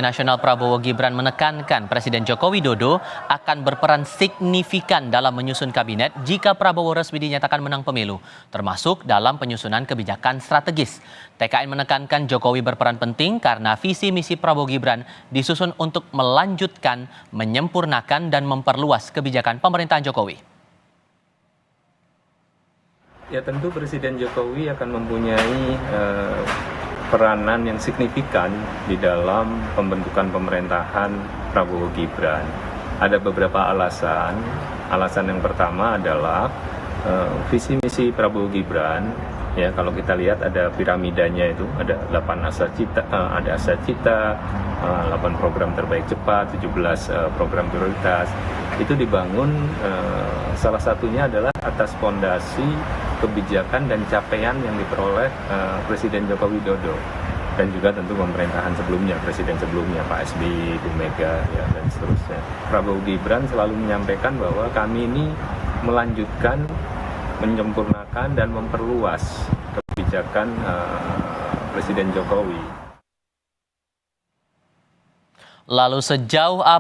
Nasional Prabowo Gibran menekankan Presiden Joko Widodo akan berperan signifikan dalam menyusun kabinet jika Prabowo resmi dinyatakan menang pemilu, termasuk dalam penyusunan kebijakan strategis. TKN menekankan Jokowi berperan penting karena visi misi Prabowo Gibran disusun untuk melanjutkan, menyempurnakan, dan memperluas kebijakan pemerintahan Jokowi. Ya tentu Presiden Jokowi akan mempunyai peranan yang signifikan di dalam pembentukan pemerintahan Prabowo Gibran. Ada beberapa alasan. Alasan yang pertama adalah visi misi Prabowo Gibran. Ya, kalau kita lihat ada piramidanya itu, ada 8 asa cita, 8 program terbaik cepat, 17 program prioritas. Itu dibangun salah satunya adalah atas fondasi kebijakan dan capaian yang diperoleh Presiden Joko Widodo dan juga tentu pemerintahan sebelumnya, presiden sebelumnya Pak SBY, Bu Mega, ya, dan seterusnya. Prabowo Gibran selalu menyampaikan bahwa kami ini melanjutkan, menyempurnakan, dan memperluas kebijakan Presiden Jokowi. Lalu sejauh apa